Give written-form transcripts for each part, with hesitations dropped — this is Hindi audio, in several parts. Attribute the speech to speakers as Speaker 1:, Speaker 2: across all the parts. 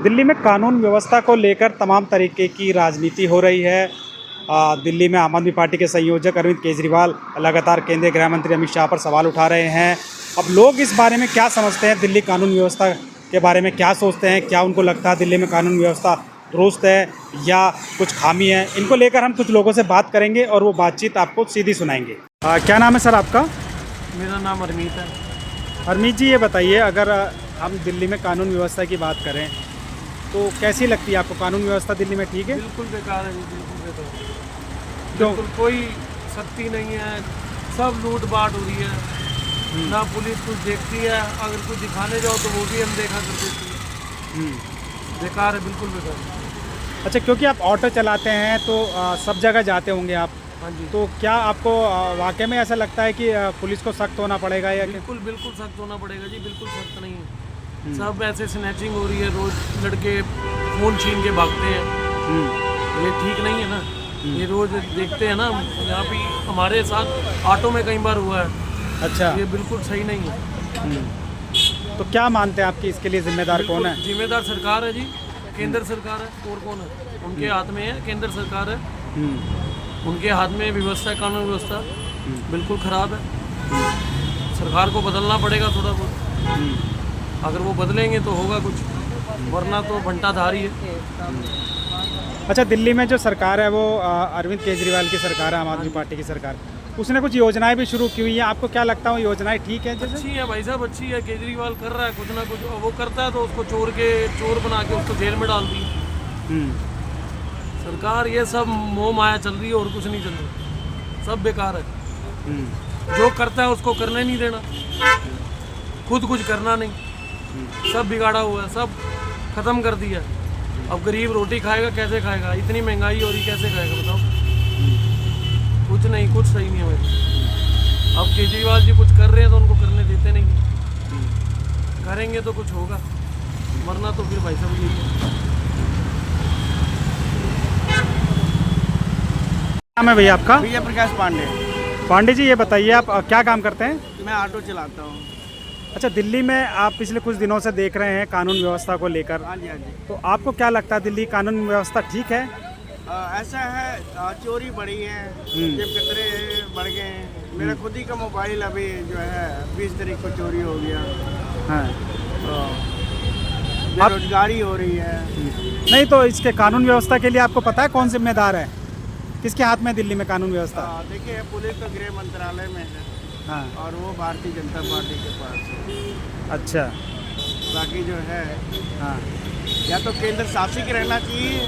Speaker 1: दिल्ली में कानून व्यवस्था को लेकर तमाम तरीके की राजनीति हो रही है। दिल्ली में आम आदमी पार्टी के संयोजक अरविंद केजरीवाल लगातार केंद्रीय गृह मंत्री अमित शाह पर सवाल उठा रहे हैं। अब लोग इस बारे में क्या समझते हैं, दिल्ली कानून व्यवस्था के बारे में क्या सोचते हैं, क्या उनको लगता है दिल्ली में कानून व्यवस्था दुरुस्त है या कुछ खामी है, इनको लेकर हम कुछ लोगों से बात करेंगे और वो बातचीत आपको सीधी सुनाएंगे। क्या नाम है सर आपका?
Speaker 2: मेरा नाम अरमीत है।
Speaker 1: हरमीत जी, ये बताइए, अगर हम दिल्ली में कानून व्यवस्था की बात करें तो कैसी लगती है आपको? कानून व्यवस्था दिल्ली में ठीक है?
Speaker 2: बिल्कुल बेकार है जी, बिल्कुल बेकार।
Speaker 1: क्यों?
Speaker 2: बिल्कुल कोई सख्ती नहीं है, सब लूट बाट हो रही है, ना पुलिस कुछ देखती है, अगर कुछ दिखाने जाओ तो वो भी अनदेखा कर देती है। बेकार है, बिल्कुल बेकार।
Speaker 1: अच्छा, क्योंकि आप ऑटो चलाते हैं तो सब जगह जाते होंगे आप,
Speaker 2: हाँ जी।
Speaker 1: तो क्या आपको वाकई में ऐसा लगता है कि पुलिस को सख्त होना पड़ेगा या क्या?
Speaker 2: बिल्कुल बिल्कुल सख्त होना पड़ेगा जी, बिल्कुल सख्त नहीं है। सब ऐसे स्नैचिंग हो रही है, रोज लड़के फोन छीन के भागते हैं, ये ठीक नहीं है ना। ये रोज देखते हैं ना, यहाँ पे हमारे साथ ऑटो में कई बार हुआ है।
Speaker 1: अच्छा,
Speaker 2: ये बिल्कुल सही नहीं है।
Speaker 1: तो क्या मानते हैं आपकी इसके लिए जिम्मेदार कौन है?
Speaker 2: जिम्मेदार सरकार है जी, केंद्र सरकार है, और कौन है? उनके हाथ में है, केंद्र सरकार है, उनके हाथ में व्यवस्था, कानून व्यवस्था बिल्कुल ख़राब है। सरकार को बदलना पड़ेगा थोड़ा बहुत, अगर वो बदलेंगे तो होगा कुछ, वरना तो भंटाधारी है।
Speaker 1: अच्छा, दिल्ली में जो सरकार है वो अरविंद केजरीवाल की सरकार है, आम आदमी पार्टी की सरकार, उसने कुछ योजनाएं भी शुरू की हुई हैं। आपको क्या लगता है वो योजनाएं ठीक है? जैसे
Speaker 2: अच्छी है भाई साहब, अच्छी है। केजरीवाल कर रहा है कुछ ना कुछ, वो करता है तो उसको चोर बना के उसको जेल में डाल दी सरकार। ये सब मोह माया चल रही है और कुछ नहीं चल रहा, सब बेकार है। जो करता है उसको करने नहीं देना, खुद कुछ करना नहीं, सब बिगाड़ा हुआ है, सब खत्म कर दिया। अब गरीब रोटी खाएगा कैसे खाएगा? इतनी महंगाई हो रही, कैसे खाएगा बताओ? कुछ नहीं, कुछ सही नहीं है भाई। अब केजरीवाल जी कुछ कर रहे हैं तो उनको करने देते नहीं, करेंगे तो कुछ होगा, वरना तो फिर भाई साहब यही है।
Speaker 1: नाम है भैया आपका?
Speaker 3: विजय प्रकाश पांडे।
Speaker 1: पांडे जी, ये बताइए आप क्या काम करते हैं?
Speaker 3: मैं ऑटो चलाता हूँ।
Speaker 1: अच्छा, दिल्ली में आप पिछले कुछ दिनों से देख रहे हैं कानून व्यवस्था को लेकर,
Speaker 3: हाँ जी, हाँ जी।
Speaker 1: तो आपको क्या लगता है दिल्ली कानून व्यवस्था ठीक है?
Speaker 3: ऐसा है, चोरी बढ़ी है, जेब कतरे बढ़ गए हैं। मेरा खुद ही का मोबाइल अभी जो है 20 तारीख को चोरी हो गया।
Speaker 1: हाँ,
Speaker 3: तो बेरोजगारी हो रही है।
Speaker 1: नहीं तो इसके कानून व्यवस्था के लिए आपको पता है कौन जिम्मेदार है? किसके हाथ में है दिल्ली में कानून व्यवस्था?
Speaker 3: देखिए, पुलिस तो गृह मंत्रालय में है,
Speaker 1: हाँ,
Speaker 3: और वो भारतीय जनता पार्टी के पास है।
Speaker 1: अच्छा,
Speaker 3: बाकी जो है,
Speaker 1: हाँ,
Speaker 3: या तो केंद्र शासित रहना चाहिए,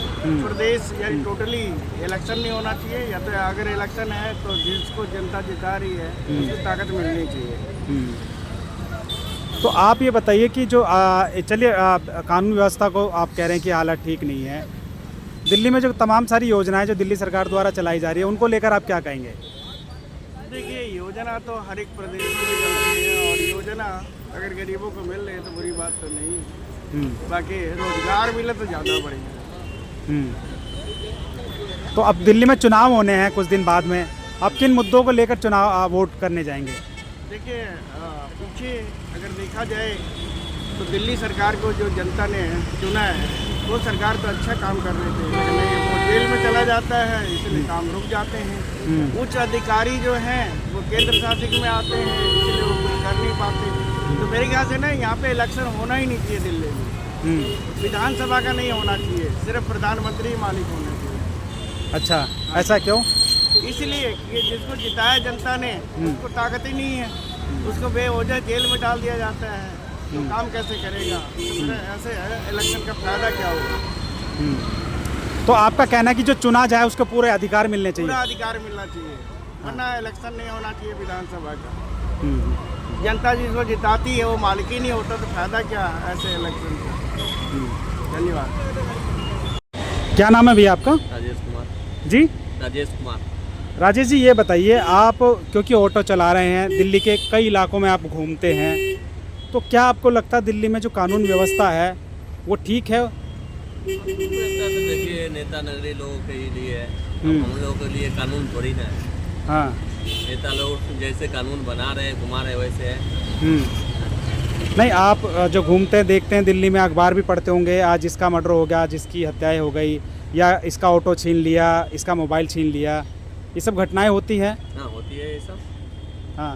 Speaker 3: प्रदेश, या टोटली इलेक्शन नहीं होना चाहिए, या तो अगर इलेक्शन है तो जिसको जनता जिता रही है उसको ताकत मिलनी चाहिए।
Speaker 1: तो आप ये बताइए कि जो चलिए कानून व्यवस्था को आप कह रहे हैं कि हालत ठीक नहीं है, दिल्ली में जो तमाम सारी योजनाएं जो दिल्ली सरकार द्वारा चलाई जा रही है उनको लेकर आप क्या कहेंगे?
Speaker 3: देखिए, योजना तो हर एक प्रदेश में चलती है, और योजना अगर गरीबों को मिल रही है तो बुरी बात तो नहीं है। बाकी रोजगार मिले तो ज़्यादा बढ़िया।
Speaker 1: तो अब दिल्ली में चुनाव होने हैं कुछ दिन बाद में, आप किन मुद्दों को लेकर चुनाव वोट करने जाएंगे?
Speaker 3: देखिए, पीछे अगर देखा जाए तो दिल्ली सरकार को जो जनता ने चुना है वो सरकार तो अच्छा काम कर रहे थे, लेकिन वो जेल में चला जाता है, इसलिए काम रुक जाते हैं। उच्च अधिकारी जो हैं वो केंद्र शासित में आते हैं, इसलिए वो कुछ कर नहीं पाते। तो मेरे ख्याल से ना, यहाँ पे इलेक्शन होना ही नहीं चाहिए दिल्ली में। विधानसभा का नहीं होना चाहिए, सिर्फ प्रधानमंत्री मालिक होना चाहिए।
Speaker 1: अच्छा, ऐसा क्यों?
Speaker 3: इसलिए कि जिसको जिताया जनता ने उसको ताकत ही नहीं है, उसको बेवजह जेल में डाल दिया जाता है, तो काम कैसे करेगा? तो फिर ऐसे है, इलेक्शन का फायदा क्या होगा?
Speaker 1: तो आपका कहना है कि जो चुना जाए उसको पूरे अधिकार मिलने चाहिए?
Speaker 3: पूरा अधिकार मिलना चाहिए, वरना इलेक्शन नहीं होना चाहिए विधानसभा का। जनता जिसको जिताती है वो मालिक ही नहीं होता, तो फायदा क्या ऐसे इलेक्शन का? धन्यवाद।
Speaker 1: क्या नाम है भैया आपका?
Speaker 4: राजेश कुमार।
Speaker 1: जी,
Speaker 4: राजेश कुमार।
Speaker 1: राजेश जी, ये बताइए, आप क्योंकि ऑटो चला रहे हैं, दिल्ली के कई इलाकों में आप घूमते हैं, तो क्या आपको लगता है दिल्ली में जो कानून व्यवस्था है वो ठीक है?
Speaker 4: देखिए, नेता नगरी लोगों के लिए है, हम लोगों के लिए कानून थोड़ी ना है।
Speaker 1: हाँ,
Speaker 4: नेता लोग जैसे कानून बना रहे हैं, घुमा रहे, वैसे है।
Speaker 1: नहीं, आप जो घूमते हैं देखते हैं दिल्ली में, अखबार भी पढ़ते होंगे, आज इसका मर्डर हो गया, आज इसकी हत्याएं हो गई, या इसका ऑटो छीन लिया, इसका मोबाइल छीन लिया, ये सब घटनाएं होती हैं।
Speaker 4: हाँ होती है ये सब,
Speaker 1: हाँ,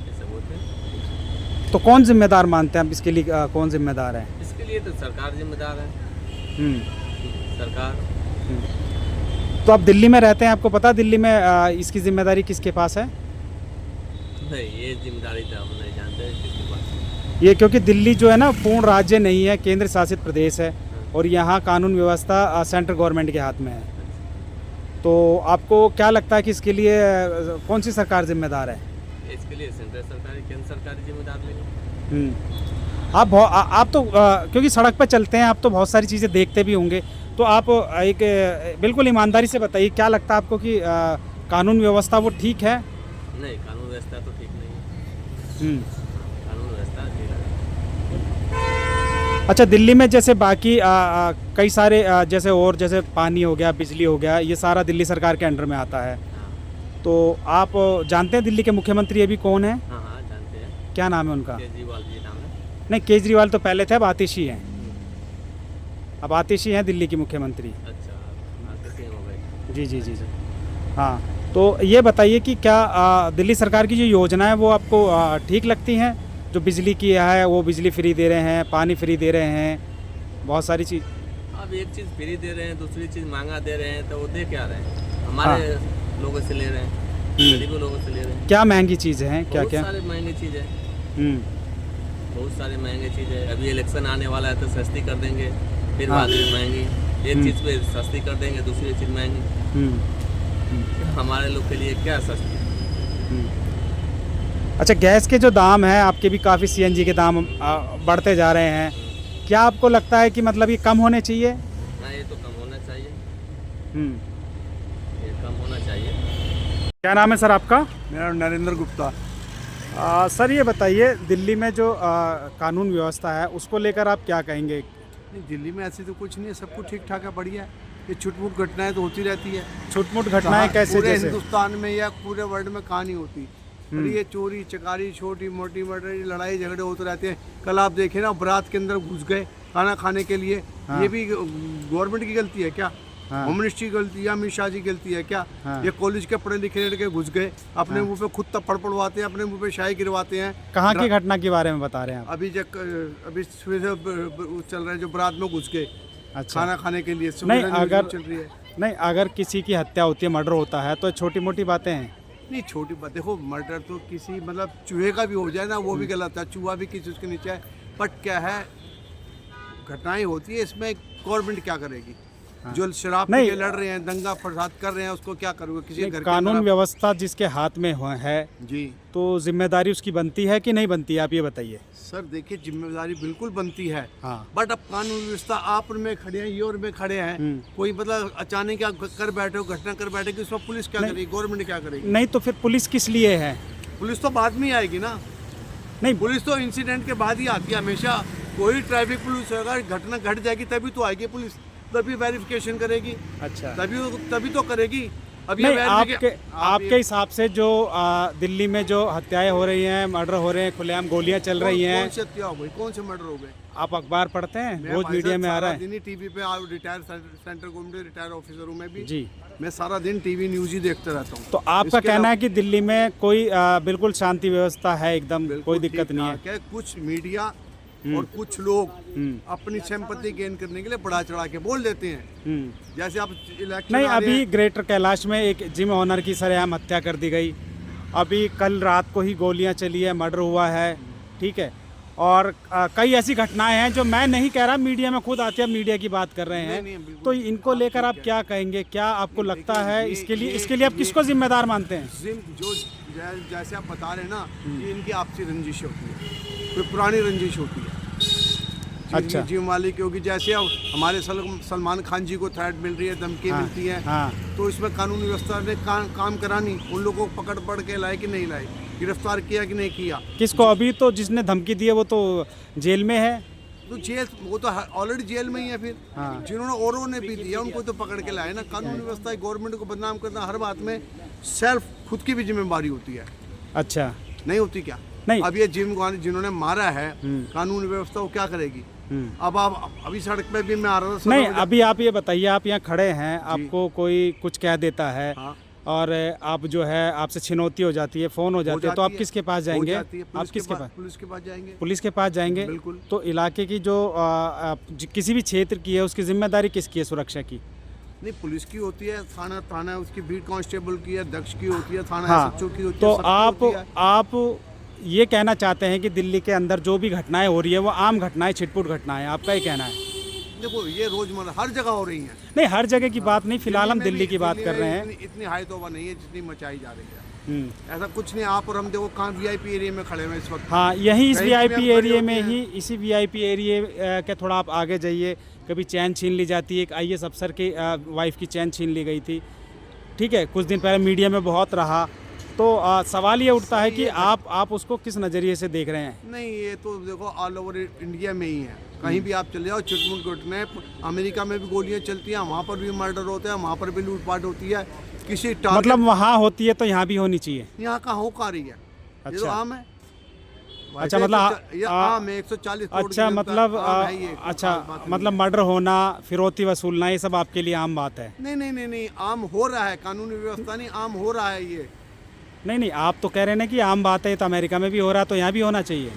Speaker 4: ये सब होते हैं।
Speaker 1: तो कौन जिम्मेदार मानते हैं आप इसके लिए? कौन जिम्मेदार है?
Speaker 4: इसके लिए तो सरकार जिम्मेदार है,
Speaker 1: हम्म,
Speaker 4: सरकार।
Speaker 1: तो आप दिल्ली में रहते हैं, आपको पता दिल्ली में इसकी जिम्मेदारी किसके पास है?
Speaker 4: नहीं, ये जिम्मेदारी तो हम नहीं जानते किसके पास।
Speaker 1: ये क्योंकि दिल्ली जो है ना पूर्ण राज्य नहीं है, केंद्र शासित प्रदेश है, और यहाँ कानून व्यवस्था सेंट्रल गवर्नमेंट के हाथ में है। तो आपको क्या लगता है कि इसके लिए कौन सी सरकार जिम्मेदार है?
Speaker 4: इसके लिए सेंट्रल सरकार, केंद्र सरकार जिम्मेदार लेंगे।
Speaker 1: आप तो क्योंकि सड़क पर चलते हैं, आप तो बहुत सारी चीज़ें देखते भी होंगे, तो आप एक बिल्कुल ईमानदारी से बताइए, क्या लगता है आपको कि कानून व्यवस्था वो ठीक है?
Speaker 4: नहीं, कानून व्यवस्था तो ठीक नहीं है। कानून व्यवस्था ठीक है।
Speaker 1: अच्छा, दिल्ली में जैसे बाकी कई सारे जैसे और जैसे पानी हो गया, बिजली हो गया, ये सारा दिल्ली सरकार के अंडर में आता है। तो आप जानते हैं दिल्ली के मुख्यमंत्री अभी कौन है?
Speaker 4: हाँ हाँ जानते हैं,
Speaker 1: क्या नाम है उनका?
Speaker 4: केजरीवाल जी नाम है।
Speaker 1: नहीं, केजरीवाल तो पहले थे, अब आतिशी हैं। अब आतिशी हैं दिल्ली की मुख्यमंत्री।
Speaker 4: अच्छा, आगे से हो गए।
Speaker 1: जी जी जी जी। हाँ, तो ये बताइए कि क्या दिल्ली सरकार की जो योजना है वो आपको ठीक लगती हैं? जो बिजली की है वो बिजली फ्री दे रहे हैं, पानी फ्री दे रहे हैं, बहुत सारी चीज़।
Speaker 4: अब एक चीज़ फ्री दे रहे हैं, दूसरी चीज़ महंगा दे रहे हैं, तो वो दे क्या रहे हैं? हमारे लोगों से ले रहे हैं, गरीबों लोगों से ले रहे हैं।
Speaker 1: क्या महंगी चीज़ें हैं? क्या क्या?
Speaker 4: बहुत सारे महंगी चीज़ है,
Speaker 1: हम्म,
Speaker 4: बहुत सारे महंगे चीज़ है। अभी इलेक्शन आने वाला है तो सस्ती कर देंगे, फिर
Speaker 1: हाँ।
Speaker 4: बाद में महंगी। एक चीज़ पे सस्ती कर देंगे, दूसरी चीज़ महंगी।
Speaker 1: हम्म,
Speaker 4: हमारे लोग के लिए क्या सस्ती?
Speaker 1: अच्छा, गैस के जो दाम हैं आपके भी काफ़ी, सीएनजी के दाम बढ़ते जा रहे हैं, क्या आपको लगता है कि मतलब ये कम होने चाहिए?
Speaker 4: हाँ, ये तो कम होना चाहिए,
Speaker 1: हम्म,
Speaker 4: ये कम होना चाहिए।
Speaker 1: क्या नाम है सर आपका?
Speaker 5: मेरा नरेंद्र गुप्ता।
Speaker 1: सर ये बताइए, दिल्ली में जो कानून व्यवस्था है उसको लेकर आप क्या कहेंगे?
Speaker 5: नहीं, दिल्ली में ऐसे तो कुछ नहीं है, सब कुछ ठीक ठाक है, बढ़िया है। ये छुटमुट घटनाएं तो होती रहती है।
Speaker 1: छुटमुट घटनाएं
Speaker 5: कहाँ
Speaker 1: कैसे?
Speaker 5: पूरे
Speaker 1: जैसे
Speaker 5: हिंदुस्तान में या पूरे वर्ल्ड में कहाँ नहीं होती। और ये चोरी चकारी, छोटी मोटी मर्डर, लड़ाई झगड़े होते रहते हैं। कल आप देखे ना, बारात के अंदर घुस गए खाना खाने के लिए।
Speaker 1: हाँ।
Speaker 5: ये भी गवर्नमेंट की गलती है क्या?
Speaker 1: हाँ।
Speaker 5: होम मिनिस्ट्री की गलती या अमित शाह जी की गलती है क्या?
Speaker 1: हाँ।
Speaker 5: ये कॉलेज के पढ़े लिखे लड़के घुस गए, अपने मुंह पे खुद थप्पड़ पड़वाते हैं, अपने मुंह पे शाही गिरवाते हैं।
Speaker 1: कहाँ की घटना के बारे में बता रहे हैं आप?
Speaker 5: अभी सुबह से चल रहे हैं जो बारात में घुस गए
Speaker 1: अच्छा,
Speaker 5: खाना खाने के लिए।
Speaker 1: नहीं,
Speaker 5: सुबह
Speaker 1: अगर
Speaker 5: चल रही है।
Speaker 1: नहीं, अगर किसी की हत्या होती है, मर्डर होता है, तो छोटी मोटी बातें हैं।
Speaker 5: नहीं, छोटी बात देखो, मर्डर तो किसी मतलब चूहे का भी हो जाए ना, वो भी गलत है। चूहा भी किसी उसके नीचे है। बट क्या है, घटनाएं होती है, इसमें गवर्नमेंट क्या करेगी? जो शराब पी
Speaker 1: नहीं,
Speaker 5: के लड़ रहे हैं, दंगा फसाद कर रहे हैं, उसको क्या करोगे? किसी
Speaker 1: नहीं,
Speaker 5: घर के
Speaker 1: कानून
Speaker 5: अंदर
Speaker 1: व्यवस्था जिसके हाथ में है
Speaker 5: जी
Speaker 1: तो जिम्मेदारी उसकी बनती है कि नहीं बनती है? आप ये बताइए।
Speaker 5: सर देखिए, जिम्मेदारी बिल्कुल बनती है।
Speaker 1: हाँ।
Speaker 5: बट अब कानून व्यवस्था आप में खड़े हैं, ये और में खड़े हैं, कोई मतलब अचानक आप कर बैठे हो, घटना कर बैठे कि उसमें पुलिस क्या करेगी, गवर्नमेंट क्या करेगी?
Speaker 1: नहीं, तो फिर पुलिस किस लिए है?
Speaker 5: पुलिस तो बाद में ही आएगी ना।
Speaker 1: नहीं,
Speaker 5: पुलिस तो इंसिडेंट के बाद ही आती है हमेशा। कोई ट्रैफिक पुलिस होगा, घटना घट जाएगी तभी तो आएगी पुलिस, तभी वेरिफिकेशन करेगी,
Speaker 1: अच्छा,
Speaker 5: तभी तो करेगी। अब
Speaker 1: नहीं,
Speaker 5: ये
Speaker 1: आपके हिसाब से जो दिल्ली में जो हत्याएं हो रही हैं, मर्डर हो रहे हैं, खुलेआम गोलियां चल रही हैं,
Speaker 5: कौन से हत्या हो गई, कौन से मर्डर हो गए?
Speaker 1: आप अखबार पढ़ते हैं?
Speaker 5: मैं
Speaker 1: रोज
Speaker 5: भाई
Speaker 1: मीडिया
Speaker 5: साहब
Speaker 1: में आ रहा
Speaker 5: सारा
Speaker 1: है।
Speaker 5: दिन ही टीवी पे रिटायर सेंटर घूमते, रिटायर ऑफिसर हूँ मैं भी
Speaker 1: जी,
Speaker 5: मैं सारा दिन टीवी न्यूज ही देखते रहता हूँ।
Speaker 1: तो आपका
Speaker 5: इसके
Speaker 1: कहना है
Speaker 5: अलावा
Speaker 1: कि दिल्ली में कोई बिल्कुल शांति व्यवस्था है, एकदम
Speaker 5: बिल्कुल
Speaker 1: कोई दिक्कत
Speaker 5: ठीक
Speaker 1: नहीं है?
Speaker 5: ठाक है। कुछ मीडिया और कुछ लोग अपनी सिंपैथी गेन करने के लिए बढ़ा चढ़ा के बोल देते हैं। जैसे आप इलेक्शन
Speaker 1: नहीं,
Speaker 5: आ रहे
Speaker 1: अभी
Speaker 5: हैं,
Speaker 1: ग्रेटर कैलाश में एक जिम ऑनर की सरेआम हत्या कर दी गई। अभी कल रात को ही गोलियां चली है, मर्डर हुआ है, ठीक है। और कई ऐसी घटनाएं हैं जो मैं नहीं कह रहा, मीडिया में खुद आती है, मीडिया की बात कर रहे
Speaker 5: नहीं,
Speaker 1: हैं।
Speaker 5: बिल्कुल
Speaker 1: तो इनको लेकर आप क्या कहेंगे? क्या आपको लगता है इसके लिए आप किसको जिम्मेदार मानते हैं?
Speaker 5: जो जैसे आप बता रहे हैं ना, ये इनकी आपसी रंजिश होती है, कोई पुरानी रंजिश होती है।
Speaker 1: अच्छा।
Speaker 5: जिम वाली की होगी। जैसे अब हमारे सलमान खान जी को थ्रेट मिल रही है, धमकी
Speaker 1: हाँ,
Speaker 5: मिलती है,
Speaker 1: हाँ।
Speaker 5: तो इसमें कानून व्यवस्था ने काम करा नहीं। उन लोगों को पकड़ पड़ के लाए कि नहीं लाए, गिरफ्तार किया कि नहीं किया?
Speaker 1: किसको? अभी तो जिसने धमकी दी है वो तो जेल में है।
Speaker 5: तो जेल, वो तो ऑलरेडी जेल में ही है। फिर
Speaker 1: हाँ।
Speaker 5: जिन्होंने औरों ने भी दिया उनको तो पकड़ के लाए ना। कानून व्यवस्था गवर्नमेंट को बदनाम करना हर बात में सेल्फ खुद की भी जिम्मेदारी होती है,
Speaker 1: अच्छा,
Speaker 5: नहीं होती क्या?
Speaker 1: नहीं।
Speaker 5: अब ये जिन्होंने मारा है, कानून व्यवस्था वो क्या करेगी? अब आप अभी सड़क पे भी मैं आ रहा था,
Speaker 1: नहीं, अभी आप ये बताइए, आप यहाँ खड़े हैं, आपको कोई कुछ कह देता है
Speaker 5: हाँ।
Speaker 1: और आप जो है आपसे छिनौती हो जाती है, फोन हो जाती है, तो आप किसके पास जाएंगे? आप किसके पास?
Speaker 5: पुलिस के पास जाएंगे।
Speaker 1: पुलिस के पास जाएंगे।
Speaker 5: बिल्कुल।
Speaker 1: तो इलाके की जो किसी भी क्षेत्र की है, उसकी जिम्मेदारी किसकी है सुरक्षा की?
Speaker 5: नहीं, पुलिस की होती है, थाना उसकी बीट कांस्टेबल की है, दक्ष की होती है, थाना
Speaker 1: हाँ,
Speaker 5: SHO की होती
Speaker 1: तो
Speaker 5: है, सबकी होती है।
Speaker 1: आप ये कहना चाहते हैं कि दिल्ली के अंदर जो भी घटनाएं हो रही है वो आम घटनाएं, छिटपुट घटनाएं, आपका ही कहना है?
Speaker 5: देखो, ये रोजमर्रा हर जगह हो रही हैं।
Speaker 1: नहीं, हर जगह की बात नहीं, फिलहाल हम दिल्ली की बात कर रहे हैं।
Speaker 5: इतनी हाई तौबा नहीं है जितनी मचाई जा रही है। ऐसा कुछ नहीं, आप और हम देखो कहाँ VIP एरिया में खड़े हैं इस वक्त।
Speaker 1: हाँ, यही इस
Speaker 5: कहीं भी
Speaker 1: VIP
Speaker 5: हम खड़े
Speaker 1: एरिया
Speaker 5: होते
Speaker 1: में
Speaker 5: हैं।
Speaker 1: ही, इसी VIP एरिया के थोड़ा आप आगे जाइए, कभी चैन छीन ली जाती है। एक IAS अफसर की वाइफ की चैन छीन ली गई थी, ठीक है, कुछ दिन पहले मीडिया में बहुत रहा। तो सवाल ये उठता है कि आप उसको किस नज़रिए से देख रहे हैं?
Speaker 5: नहीं, ये तो देखो ऑल ओवर इंडिया में ही है, कहीं भी आप चले जाओ, छिटमुट घटनाएं। अमेरिका में भी गोलियां चलती हैं, वहाँ पर भी मर्डर होते हैं, वहाँ पर भी लूटपाट होती है। किसी
Speaker 1: मतलब वहाँ होती है तो यहाँ भी होनी चाहिए?
Speaker 5: यहाँ का होक आ रही है, ये तो
Speaker 1: अच्छा।
Speaker 5: आम है।
Speaker 1: अच्छा, मतलब
Speaker 5: ये आम है, 140 करोड़
Speaker 1: अच्छा,
Speaker 5: की जनता,
Speaker 1: मतलब
Speaker 5: आम है ये,
Speaker 1: अच्छा,
Speaker 5: कोई बात नहीं
Speaker 1: मतलब मर्डर होना, फिरौती वसूलना, ये सब आपके लिए आम बात है?
Speaker 5: है। नहीं, आम हो रहा है, कानूनी व्यवस्था नहीं, आम हो रहा है ये।
Speaker 1: नहीं, आप तो कह रहे हैं ना कि आम बात है, तो अमेरिका में भी हो रहा है तो यहाँ भी होना चाहिए।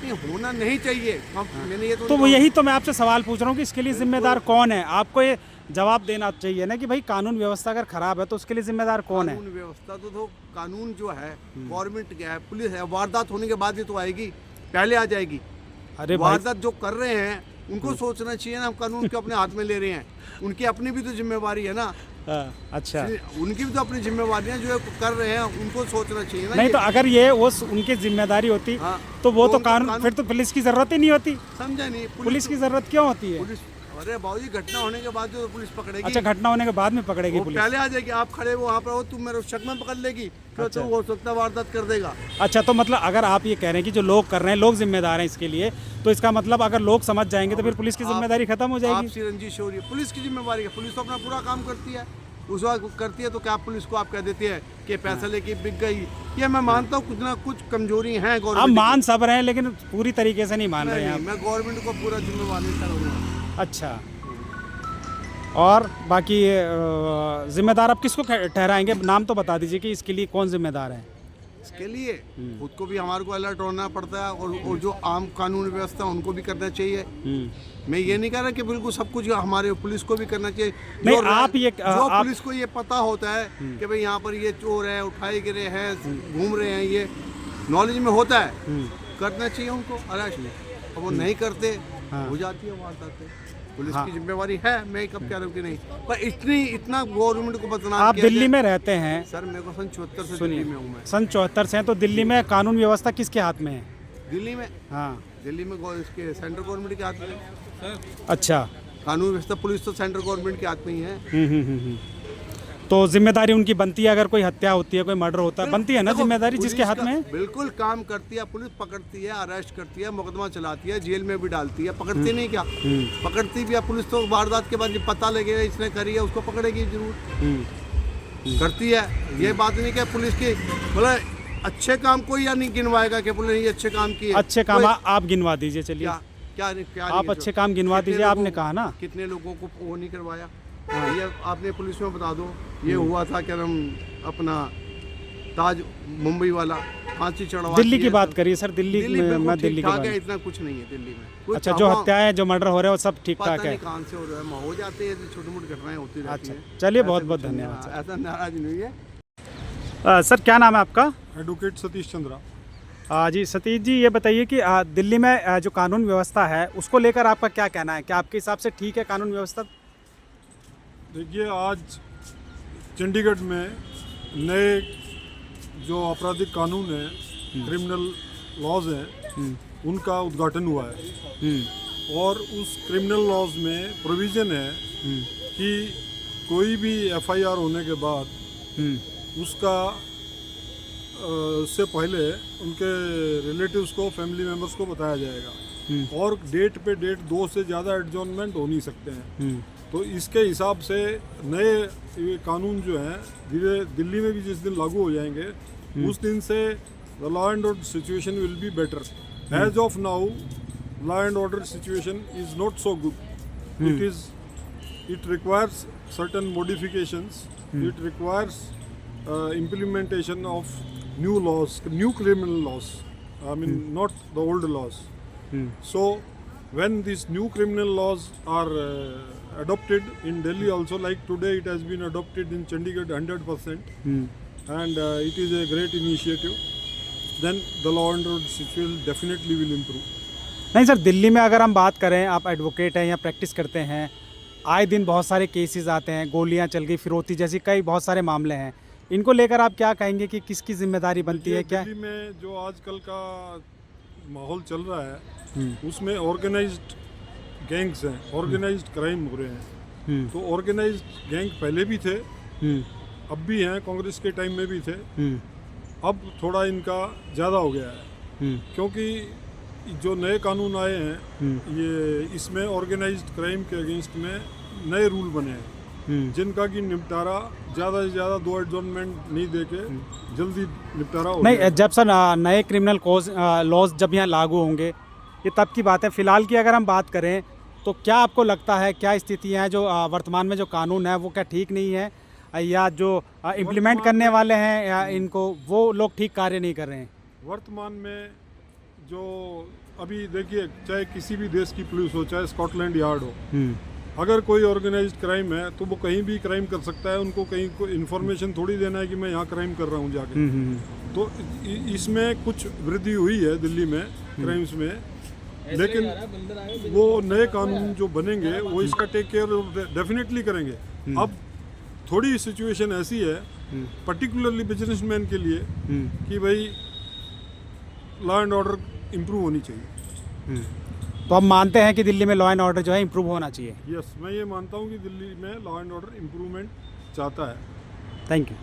Speaker 5: नहीं, होना नहीं चाहिए। मैंने ये
Speaker 1: तो वो यही तो मैं आपसे सवाल पूछ रहा हूँ कि इसके लिए जिम्मेदार कौन है? आपको ये जवाब देना चाहिए ना कि भाई कानून व्यवस्था अगर खराब है तो उसके लिए जिम्मेदार कौन है?
Speaker 5: कानून व्यवस्था तो कानून जो है गवर्नमेंट क्या है, पुलिस है। वारदात होने के बाद ही तो आएगी, पहले आ जाएगी।
Speaker 1: अरे भाई,
Speaker 5: वारदात जो कर रहे हैं उनको सोचना चाहिए ना, हम कानून को अपने हाथ में ले रहे हैं, उनकी अपनी भी तो जिम्मेवारी है ना।
Speaker 1: अच्छा,
Speaker 5: उनकी भी तो अपनी जिम्मेवारियां जो कर रहे हैं उनको सोचना चाहिए ना।
Speaker 1: नहीं तो अगर ये वो उनकी जिम्मेदारी होती
Speaker 5: हाँ,
Speaker 1: तो वो तो
Speaker 5: उनका
Speaker 1: कानून, फिर तो पुलिस की जरूरत ही नहीं होती।
Speaker 5: समझा नहीं,
Speaker 1: पुलिस की जरूरत क्यों होती है?
Speaker 5: पुलिस, अरे बाबूजी, घटना होने के बाद जो पुलिस पकड़ेगी।
Speaker 1: अच्छा, घटना होने के बाद में पकड़ेगी
Speaker 5: वो
Speaker 1: पुलिस?
Speaker 5: पहले आ जाएगी, आप खड़े वहाँ पर हो, तुम मेरे शक में पकड़ लेगी, फिर तो हो सकता है वारदात कर देगा।
Speaker 1: अच्छा, तो मतलब अगर आप ये कह रहे हैं कि जो लोग कर रहे हैं, लोग जिम्मेदार हैं इसके लिए, तो इसका मतलब अगर लोग समझ जाएंगे तो फिर पुलिस की जिम्मेदारी खत्म हो जाएगी?
Speaker 5: आपसी रंजिश हो रही है, पुलिस की जिम्मेवारी है। पुलिस तो अपना पूरा काम करती है, उस वक्त करती है। तो क्या पुलिस को आप कह देती है कि पैसा लेके बिक गई? ये मैं मानता हूँ कुछ ना कुछ कमजोरी है
Speaker 1: आप
Speaker 5: गवर्नमेंट
Speaker 1: मान सब रहे हैं लेकिन पूरी तरीके से नहीं मान रहे हैं आप।
Speaker 5: मैं गवर्नमेंट को पूरा जिम्मेवार नहीं ठहराऊंगा।
Speaker 1: अच्छा, और बाकी जिम्मेदार आप किसको ठहराएंगे? नाम तो बता दीजिए कि इसके लिए कौन जिम्मेदार है?
Speaker 5: इसके लिए खुद को भी हमारे को अलर्ट होना पड़ता है, और जो आम कानून व्यवस्था उनको भी करना चाहिए। मैं ये नहीं कह रहा कि बिल्कुल सब कुछ हमारे पुलिस को भी करना चाहिए।
Speaker 1: नहीं,
Speaker 5: जो
Speaker 1: आप ये
Speaker 5: पुलिस को ये पता होता है कि भाई यहाँ पर ये चोर है, उठाए गिरे हैं, घूम रहे हैं, ये नॉलेज में होता है, करना चाहिए उनको अरेस्ट। और वो नहीं करते, हो जाती है वारदातें। पुलिस की जिम्मेवारी है, मैं कब कह रहा हूँ कि नहीं, पर इतना गवर्नमेंट को बदनाम
Speaker 1: आप
Speaker 5: किया
Speaker 1: दिल्ली
Speaker 5: जाए।
Speaker 1: में रहते हैं
Speaker 5: सर, मेरे को सन 74 से दिल्ली में हूँ मैं।
Speaker 1: सन 74 से हैं, तो दिल्ली में कानून व्यवस्था किसके हाथ में है?
Speaker 5: दिल्ली में,
Speaker 1: हाँ,
Speaker 5: दिल्ली में इसके सेंट्रल गवर्नमेंट के हाथ में है।
Speaker 1: अच्छा,
Speaker 5: कानून व्यवस्था पुलिस तो सेंट्रल गवर्नमेंट के हाथ में ही है।
Speaker 1: तो जिम्मेदारी उनकी बनती है, अगर कोई हत्या होती है, कोई मर्डर होता है, बनती है ना
Speaker 5: देखो,
Speaker 1: जिम्मेदारी जिसके
Speaker 5: पुलिस
Speaker 1: हाथ
Speaker 5: का
Speaker 1: में है?
Speaker 5: बिल्कुल काम करती है पुलिस, पकड़ती है, अरेस्ट करती है, मुकदमा चलाती है, जेल में भी डालती है। पकड़ती नहीं क्या? पकड़ती भी है पुलिस। तो वारदात के बाद जब पता लगेगा इसने करी है, उसको पकड़ेगी जरूर। करती है, ये बात नहीं कि पुलिस की बोले अच्छे काम कोई या नहीं गिनवाएगा कि पुलिस ने ये अच्छे काम किए।
Speaker 1: अच्छे काम आप गिनवा दीजिए, चलिए।
Speaker 5: क्या क्या
Speaker 1: आप अच्छे काम गिनवा दीजिए, आपने कहा ना।
Speaker 5: कितने लोगों को वो नहीं करवाया, ये आपने पुलिस में बता दो। ये हुआ था क्या नाम अपना ताज मुंबई वाला, फांसी चढ़वा
Speaker 1: दिल्ली की बात करिए सर, दिल्ली में, मैं दिल्ली की
Speaker 5: ठाक
Speaker 1: बात।
Speaker 5: है, इतना कुछ नहीं है दिल्ली में। कुछ
Speaker 1: अच्छा, जो हत्याएं, जो मर्डर हो रहे हैं वो सब ठीक
Speaker 5: पता
Speaker 1: ठाक है?
Speaker 5: नहीं कहाँ से हो रहा है, हो जाते हैं, छोटी मोटी घटनाएं होती रहती
Speaker 1: अच्छा,
Speaker 5: हैं।
Speaker 1: चलिए, बहुत
Speaker 5: ऐसा
Speaker 1: बहुत
Speaker 5: कुछ नहीं,
Speaker 1: धन्यवाद सर।
Speaker 5: ऐसा नाराज नहीं है।
Speaker 1: सर, क्या नाम है आपका?
Speaker 6: एडवोकेट सतीश चंद्रा।
Speaker 1: जी, सतीश जी, ये बताइए कि दिल्ली में जो कानून व्यवस्था है उसको लेकर आपका क्या कहना है? क्या आपके हिसाब से ठीक है कानून व्यवस्था?
Speaker 6: देखिए, आज चंडीगढ़ में नए जो आपराधिक कानून है, क्रिमिनल लॉज हैं, उनका उद्घाटन हुआ है। और उस क्रिमिनल लॉज में प्रोविज़न है कि कोई भी एफआईआर होने के बाद उसका उससे पहले उनके रिलेटिव्स को, फैमिली मेम्बर्स को बताया जाएगा। और डेट पे डेट 2 से ज़्यादा एडजॉर्नमेंट हो नहीं सकते हैं। तो इसके हिसाब से नए ये कानून जो हैं धीरे दिल्ली में भी जिस दिन लागू हो जाएंगे, उस दिन से the law and order situation will be better. As of now, law and order situation is not so good. It requires certain modifications. It requires implementation of new laws, new criminal laws. I mean, not the old laws. So, when these new criminal laws are adopted in Delhi also, like today it has been adopted in Chandigarh 100%, and it is a great initiative, then the law and order situation definitely will improve.
Speaker 1: नहीं सर, दिल्ली में अगर हम बात करें, आप एडवोकेट हैं या प्रैक्टिस करते हैं, आए दिन बहुत सारे केसेस आते हैं, गोलियां चल गई, फिरौती जैसी कई बहुत सारे मामले हैं। इनको लेकर आप क्या कहेंगे कि किसकी जिम्मेदारी बनती है? क्या
Speaker 6: दिल्ली में जो आजकल का माहौल चल रहा है उसमें ऑर्गेनाइज्ड गैंग्स हैं, ऑर्गेनाइज्ड क्राइम हो रहे हैं। तो ऑर्गेनाइज्ड गैंग पहले भी थे, अब भी हैं, कांग्रेस के टाइम में भी थे। अब थोड़ा इनका ज़्यादा हो गया है, क्योंकि जो नए कानून आए हैं ये इसमें ऑर्गेनाइज्ड क्राइम के अगेंस्ट में नए रूल बने हैं, जिनका कि निपटारा ज़्यादा से ज़्यादा 2 एडजॉर्नमेंट नहीं देके जल्दी निपटारा हो
Speaker 1: नहीं,
Speaker 6: जाए।
Speaker 1: जब सर नए क्रिमिनल लॉज जब यहाँ लागू होंगे, ये तब की बात है। फ़िलहाल की अगर हम बात करें तो क्या आपको लगता है, क्या स्थितियाँ हैं जो वर्तमान में जो कानून है वो क्या ठीक नहीं है, या जो इम्प्लीमेंट करने वाले हैं या इनको वो लोग ठीक कार्य नहीं कर रहे हैं?
Speaker 6: वर्तमान में जो अभी देखिए, चाहे किसी भी देश की पुलिस हो, चाहे स्कॉटलैंड यार्ड हो, अगर कोई ऑर्गेनाइज्ड क्राइम है तो वो कहीं भी क्राइम कर सकता है। उनको कहीं को इन्फॉर्मेशन थोड़ी देना है कि मैं यहाँ क्राइम कर रहा हूँ जाके। तो इसमें कुछ वृद्धि हुई है दिल्ली में क्राइम्स में, लेकिन वो नए कानून जो बनेंगे वो इसका टेक केयर डेफिनेटली करेंगे। अब थोड़ी सिचुएशन ऐसी है पर्टिकुलरली बिजनेसमैन के लिए कि भाई लॉ एंड ऑर्डर इम्प्रूव होनी चाहिए।
Speaker 1: तो हम मानते हैं कि दिल्ली में लॉ एंड ऑर्डर जो है इम्प्रूव होना चाहिए।
Speaker 6: यस, मैं ये मानता हूँ कि दिल्ली में लॉ एंड ऑर्डर इम्प्रूवमेंट चाहता है।
Speaker 1: Thank you.